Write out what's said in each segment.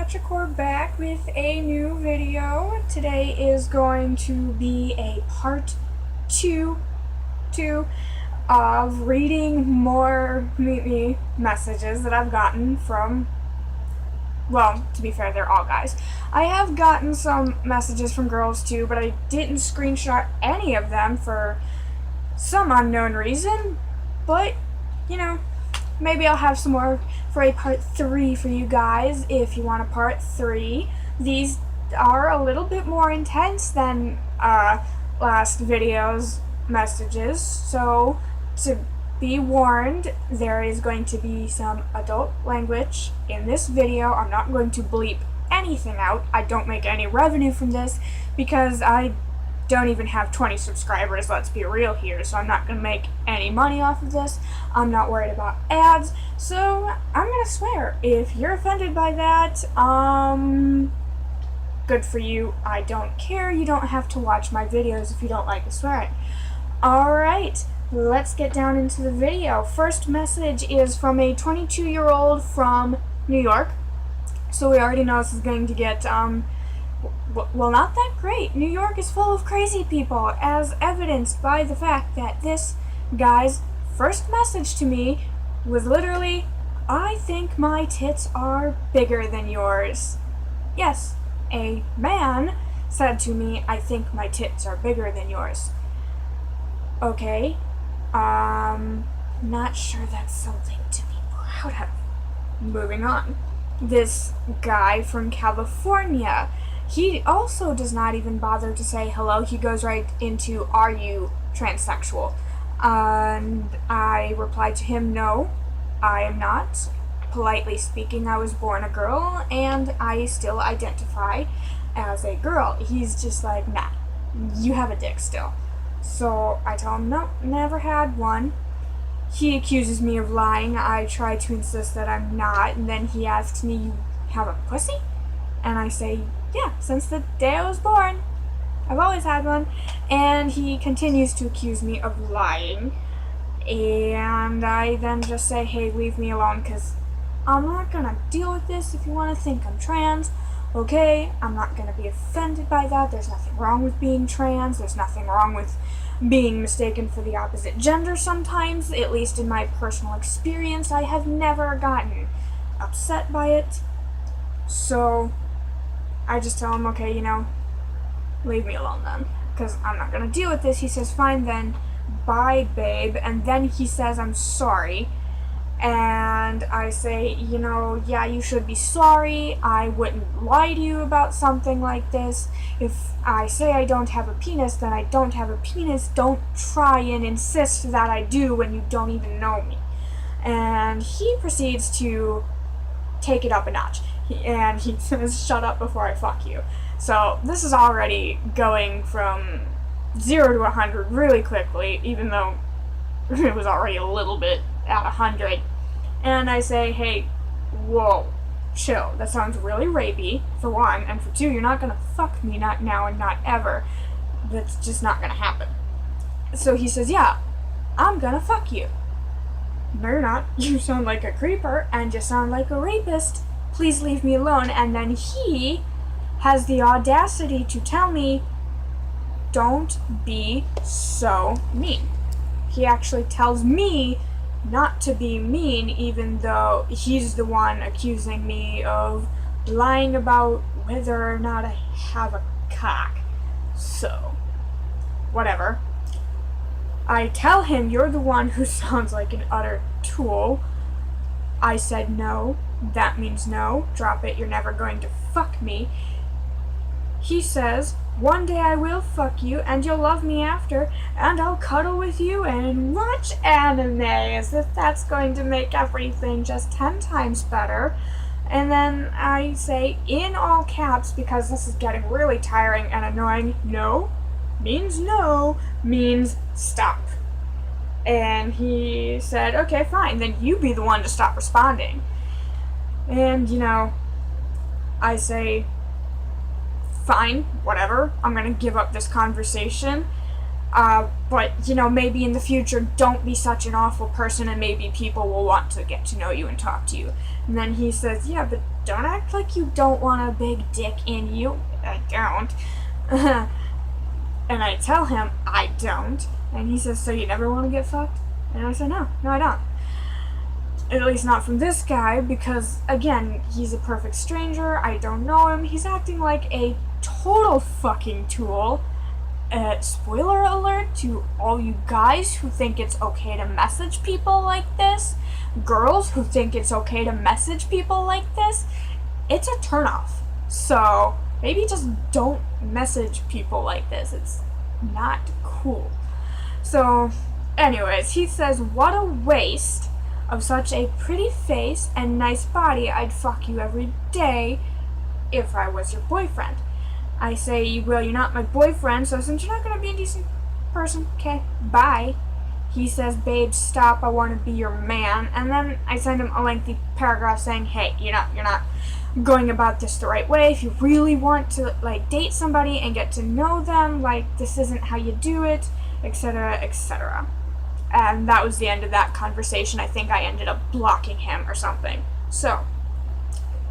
Petrichor back with a new video. Today is going to be a part two of reading more MeetMe messages that I've gotten from, well, to be fair, they're all guys. I have gotten some messages from girls too, but I didn't screenshot any of them for some unknown reason, but, you know, maybe I'll have some more for a part 3 for you guys if you want a part 3. These are a little bit more intense than last video's messages, so to be warned, there is going to be some adult language in this video. I'm not going to bleep anything out. I don't make any revenue from this because I don't even have 20 subscribers, let's be real here, so I'm not going to make any money off of this. I'm not worried about ads, so I'm going to swear. If you're offended by that, good for you. I don't care. You don't have to watch my videos if you don't like the swearing. Alright, let's get down into the video. First message is from a 22-year-old from New York, so we already know this is going to get, well, not that great. New York is full of crazy people, as evidenced by the fact that this guy's first message to me was literally, "I think my tits are bigger than yours." Yes, a man said to me, "I think my tits are bigger than yours." Okay, not sure that's something to be proud of. Moving on. This guy from California, he also does not even bother to say hello. He goes right into, "Are you transsexual?" And I replied to him, "No, I am not. Politely speaking, I was born a girl, and I still identify as a girl." He's just like, "Nah, you have a dick still." So I tell him, "No, never had one." He accuses me of lying. I try to insist that I'm not, and then he asks me, "You have a pussy?" And I say, "Yeah, since the day I was born. I've always had one." And he continues to accuse me of lying. And I then just say, "Hey, leave me alone, because I'm not gonna deal with this. If you want to think I'm trans, okay, I'm not gonna be offended by that. There's nothing wrong with being trans. There's nothing wrong with being mistaken for the opposite gender sometimes. At least in my personal experience, I have never gotten upset by it." So I just tell him, "Okay, leave me alone then, because I'm not gonna deal with this." He says, "Fine then, bye babe." And then he says, "I'm sorry." And I say, "Yeah, you should be sorry. I wouldn't lie to you about something like this. If I say I don't have a penis, then I don't have a penis. Don't try and insist that I do when you don't even know me." And he proceeds to take it up a notch. And he says, "Shut up before I fuck you." So this is already going from 0 to 100 really quickly, even though it was already a little bit at 100. And I say, "Hey, whoa, chill. That sounds really rapey, for one, and for two, you're not gonna fuck me, not now and not ever. That's just not gonna happen." So he says, "Yeah, I'm gonna fuck you." "No, you're not. You sound like a creeper, and you sound like a rapist. Please leave me alone." And then he has the audacity to tell me, "Don't be so mean." He actually tells me not to be mean, even though he's the one accusing me of lying about whether or not I have a cock. So, whatever. I tell him, "You're the one who sounds like an utter tool." I said no. That means no. Drop it. You're never going to fuck me. He says, "One day I will fuck you, and you'll love me after, and I'll cuddle with you and watch anime," as if that's going to make everything just 10 times better. And then I say, in all caps, because this is getting really tiring and annoying, "No means stop." And he said, "Okay, fine, then you be the one to stop responding." And, I say, "Fine, whatever, I'm gonna give up this conversation, but, maybe in the future, don't be such an awful person, and maybe people will want to get to know you and talk to you." And then he says, "Yeah, but don't act like you don't want a big dick in you. I don't. And I tell him I don't. And he says, so you never want to get fucked? And I said, no, I don't. At least not from this guy, because, again, he's a perfect stranger. I don't know him. He's acting like a total fucking tool. Spoiler alert to all you guys who think it's okay to message people like this. Girls who think it's okay to message people like this. It's a turnoff. So, maybe just don't message people like this. It's not cool. So, anyways, he says, what a waste of such a pretty face and nice body. I'd fuck you every day if I was your boyfriend. I say, well, you're not my boyfriend, so since you're not going to be a decent person, okay, bye. He says, babe, stop, I want to be your man. And then I send him a lengthy paragraph saying, hey, you're not going about this the right way. If you really want to, like, date somebody and get to know them, like, this isn't how you do it, etc., etc. And that was the end of that conversation. I think I ended up blocking him or something. So,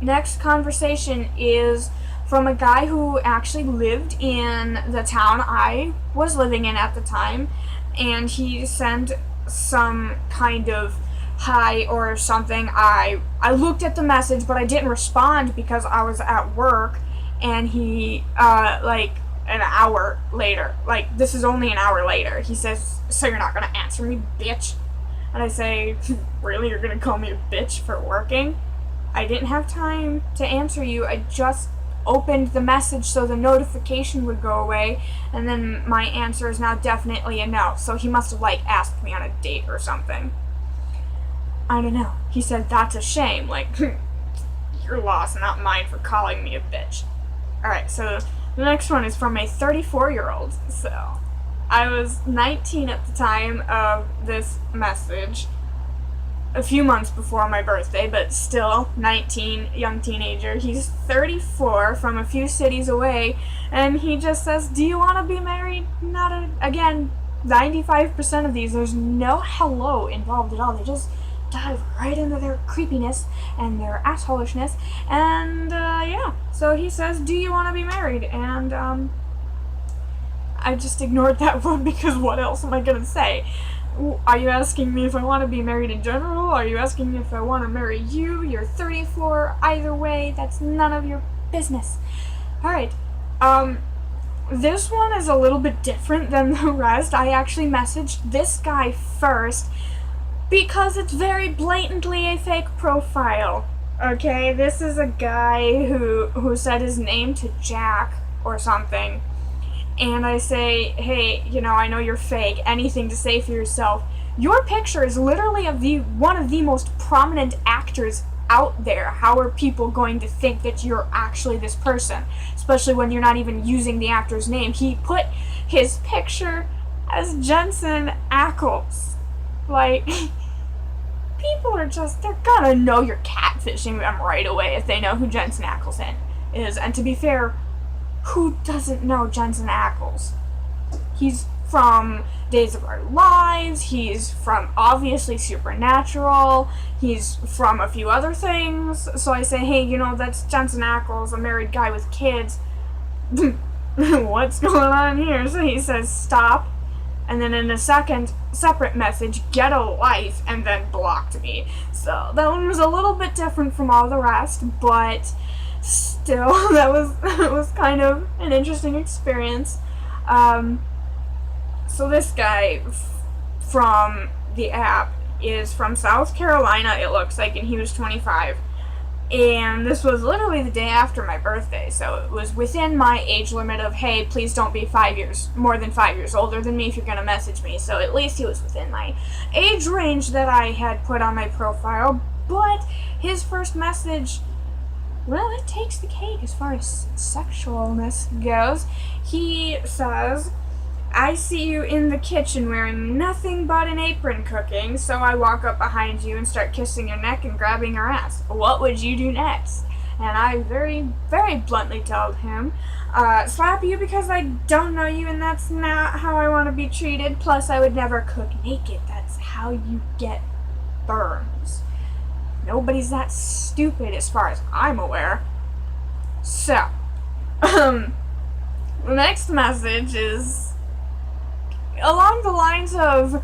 next conversation is from a guy who actually lived in the town I was living in at the time, and he sent some kind of hi or something. I looked at the message, but I didn't respond because I was at work, and he, like, an hour later, like, this is only an hour later, he says, so you're not gonna answer me, bitch? And I say, really, you're gonna call me a bitch for working? I didn't have time to answer you. I just opened the message so the notification would go away, and then my answer is now definitely a no. So he must have, like, asked me on a date or something. I don't know. He said, that's a shame. Like, your loss, not mine, for calling me a bitch. Alright, so the next one is from a 34-year-old. So, I was 19 at the time of this message, a few months before my birthday, but still 19, young teenager. He's 34, from a few cities away, and he just says, do you want to be married? Again, 95% of these, there's no hello involved at all. They just dive right into their creepiness and their assholishness, and yeah, so he says, do you want to be married? And I just ignored that one because what else am I gonna say? Are you asking me if I want to be married in general? Are you asking me if I want to marry you? You're 34. Either way, that's none of your business. Alright, this one is a little bit different than the rest. I actually messaged this guy first because it's very blatantly a fake profile. Okay, this is a guy who said his name to Jack or something. And I say, hey, you know, I know you're fake. Anything to say for yourself. Your picture is literally of one of the most prominent actors out there. How are people going to think that you're actually this person? Especially when you're not even using the actor's name. He put his picture as Jensen Ackles. Like, people are just, they're gonna know you're catfishing them right away if they know who Jensen Ackles is. And to be fair, who doesn't know Jensen Ackles? He's from Days of Our Lives, he's from, obviously, Supernatural, he's from a few other things, so I say, hey, you know, that's Jensen Ackles, a married guy with kids. What's going on here? So he says, stop, and then in a second, separate message, get a life, and then blocked me. So that one was a little bit different from all the rest, but still, that was kind of an interesting experience. So this guy from the app is from South Carolina, it looks like, and he was 25. And this was literally the day after my birthday, so it was within my age limit of, hey, please don't be more than 5 years older than me if you're gonna message me. So at least he was within my age range that I had put on my profile. But his first message, well, it takes the cake as far as sexualness goes. He says, I see you in the kitchen wearing nothing but an apron cooking, so I walk up behind you and start kissing your neck and grabbing your ass. What would you do next? And I very, very bluntly told him, slap you because I don't know you and that's not how I want to be treated. Plus, I would never cook naked. That's how you get burns. Nobody's that stupid as far as I'm aware. So, the next message is along the lines of,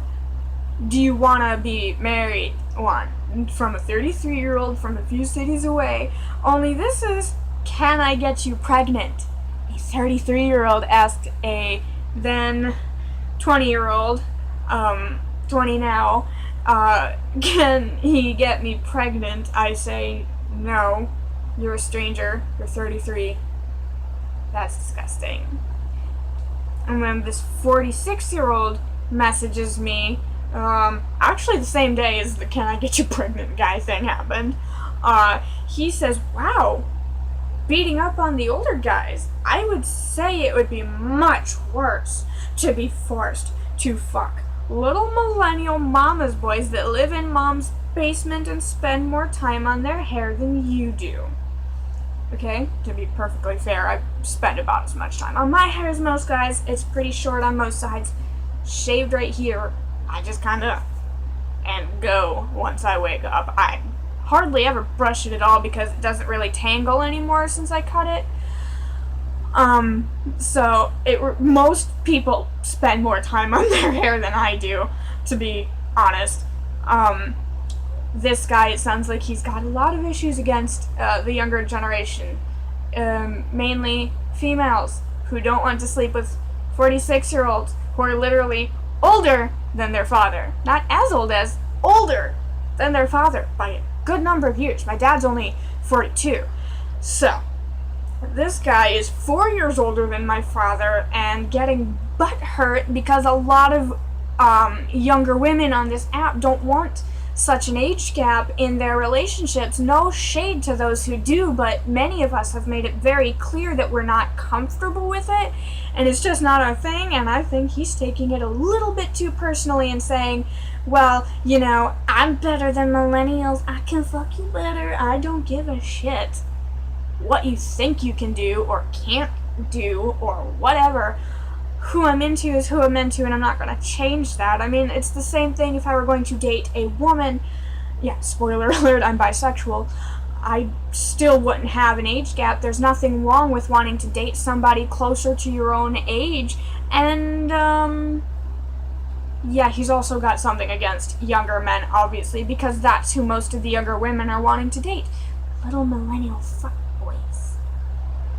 do you want to be married? One. From a 33-year-old from a few cities away. Only this is, can I get you pregnant? A 33-year-old asked a then 20-year-old, 20 now, can he get me pregnant? I say, no. You're a stranger. You're 33. That's disgusting. And then this 46-year-old messages me, actually the same day as the can I get you pregnant guy thing happened. He says, wow, beating up on the older guys. I would say it would be much worse to be forced to fuck little millennial mama's boys that live in mom's basement and spend more time on their hair than you do. Okay, to be perfectly fair, I spend about as much time on my hair as most guys. It's pretty short on most sides, shaved right here. I just kinda and go once I wake up. I hardly ever brush it at all because it doesn't really tangle anymore since I cut it. So most people spend more time on their hair than I do, to be honest. This guy, it sounds like he's got a lot of issues against the younger generation, mainly females who don't want to sleep with 46-year-olds who are literally older than their father. Not as old as, older than their father by a good number of years. My dad's only 42. So, this guy is 4 years older than my father and getting butthurt because a lot of younger women on this app don't want such an age gap in their relationships. No shade to those who do, but many of us have made it very clear that we're not comfortable with it, and it's just not our thing, and I think he's taking it a little bit too personally and saying, well, you know, I'm better than millennials, I can fuck you better, I don't give a shit what you think you can do or can't do or whatever. Who I'm into is who I'm into, and I'm not going to change that. I mean, it's the same thing if I were going to date a woman. Yeah, spoiler alert, I'm bisexual. I still wouldn't have an age gap. There's nothing wrong with wanting to date somebody closer to your own age. And, yeah, he's also got something against younger men, obviously, because that's who most of the younger women are wanting to date. Little millennial fuckboys.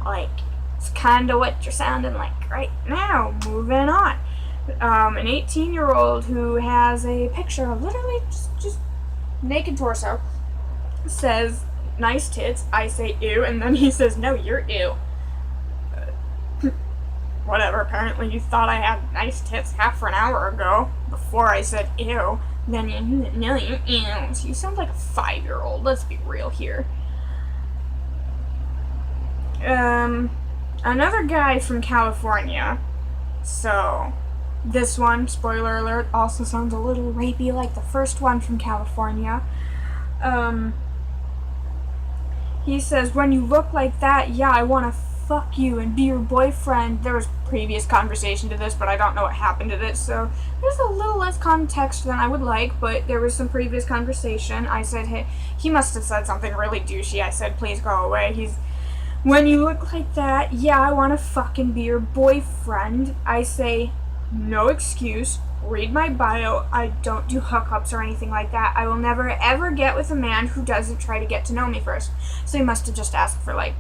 Like, it's kind of what you're sounding like right now. Moving on. An 18-year-old who has a picture of literally just naked torso says, nice tits. I say, ew, and then he says, no, you're ew. Whatever, apparently you thought I had nice tits half an hour ago before I said ew. Then no, you're ew. So you sound like a 5-year-old. Let's be real here. Another guy from California. So, this one, spoiler alert, also sounds a little rapey like the first one from California. He says, when you look like that, yeah, I want to fuck you and be your boyfriend. There was previous conversation to this, but I don't know what happened to this, so there's a little less context than I would like, but there was some previous conversation. I said, hey, he must have said something really douchey. I said, please go away. When you look like that, yeah, I want to fucking be your boyfriend. I say, no excuse. Read my bio. I don't do hookups or anything like that. I will never ever get with a man who doesn't try to get to know me first. So he must have just asked for, like,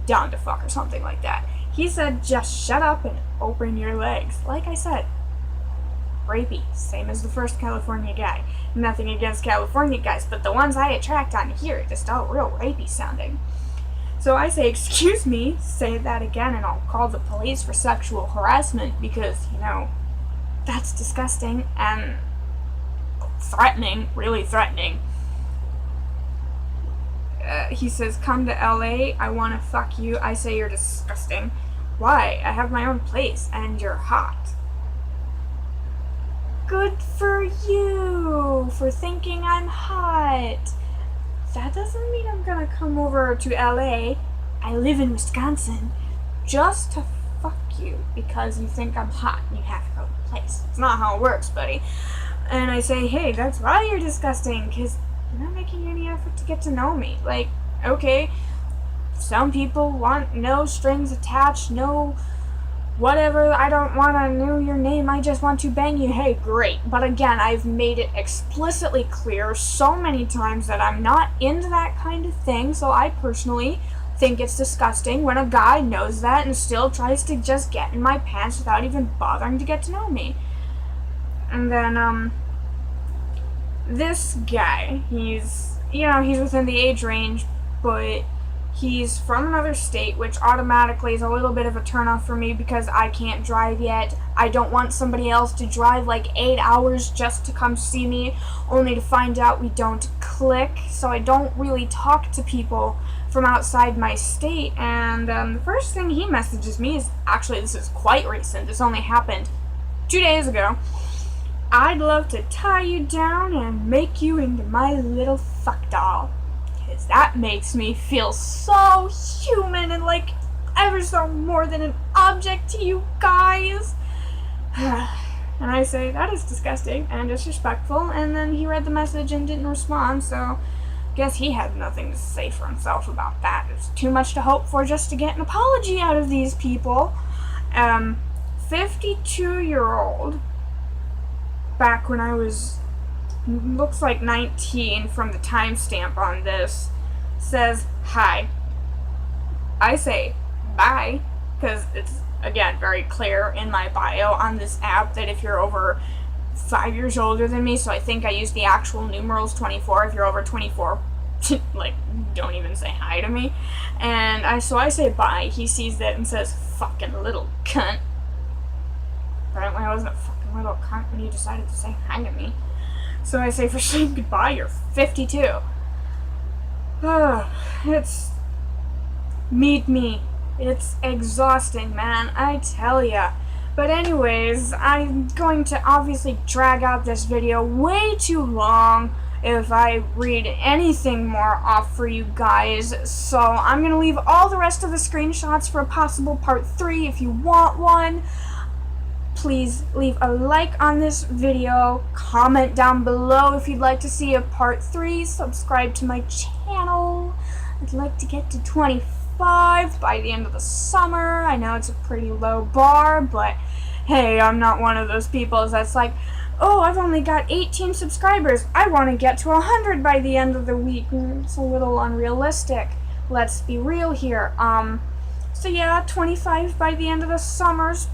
down to fuck or something like that. He said, just shut up and open your legs. Like I said, rapey. Same as the first California guy. Nothing against California guys, but the ones I attract on here are just all real rapey sounding. So I say, excuse me, say that again and I'll call the police for sexual harassment because, you know, that's disgusting and threatening, really threatening. He says, come to LA, I want to fuck you. I say, you're disgusting. Why? I have my own place and you're hot. Good for you for thinking I'm hot. That doesn't mean I'm gonna come over to LA. I live in Wisconsin just to fuck you because you think I'm hot and you have to go to a place. It's not how it works, buddy. And I say, hey, that's why you're disgusting, because you're not making any effort to get to know me. Like, okay, some people want no strings attached, no whatever, I don't want to know your name, I just want to bang you. Hey, great. But again, I've made it explicitly clear so many times that I'm not into that kind of thing, so I personally think it's disgusting when a guy knows that and still tries to just get in my pants without even bothering to get to know me. And then, this guy, he's within the age range, but he's from another state, which automatically is a little bit of a turnoff for me because I can't drive yet. I don't want somebody else to drive like 8 hours just to come see me, only to find out we don't click. So I don't really talk to people from outside my state. And the first thing he messages me is, actually, this is quite recent. This only happened 2 days ago. I'd love to tie you down and make you into my little fuck doll. Because that makes me feel so human and like ever so more than an object to you guys. And I say, that is disgusting and disrespectful. And then he read the message and didn't respond, so guess he had nothing to say for himself about that. It's too much to hope for just to get an apology out of these people. 52-year-old, back when I was, looks like 19 from the timestamp on this, says, hi. I say, bye, because it's, again, very clear in my bio on this app that if you're over 5 years older than me, so I think I use the actual numerals 24. If you're over 24, like, don't even say hi to me. And so I say bye. He sees that and says, fucking little cunt. Apparently I wasn't a fucking little cunt when you decided to say hi to me. So I say, for saying goodbye, you're 52. It's MeetMe. It's exhausting, man, I tell ya. But anyways, I'm going to obviously drag out this video way too long if I read anything more off for you guys. So I'm going to leave all the rest of the screenshots for a possible part 3 if you want one. Please leave a like on this video, comment down below if you'd like to see a part 3, subscribe to my channel. I'd like to get to 25 by the end of the summer. I know it's a pretty low bar, but hey, I'm not one of those people that's like, oh, I've only got 18 subscribers. I want to get to 100 by the end of the week. It's a little unrealistic. Let's be real here. So yeah, 25 by the end of the summer's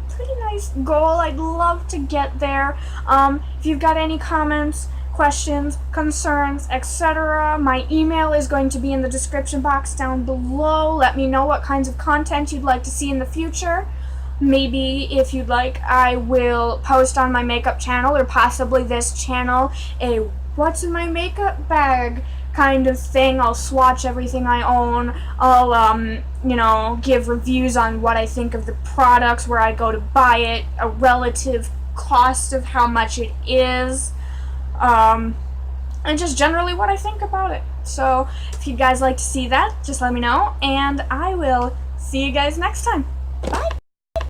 pretty nice goal. I'd love to get there. If you've got any comments, questions, concerns, etc., my email is going to be in the description box down below. Let me know what kinds of content you'd like to see in the future. Maybe, if you'd like, I will post on my makeup channel, or possibly this channel, a what's in my makeup bag kind of thing. I'll swatch everything I own. I'll, give reviews on what I think of the products, where I go to buy it, a relative cost of how much it is, and just generally what I think about it. So, if you guys like to see that, just let me know, and I will see you guys next time. Bye!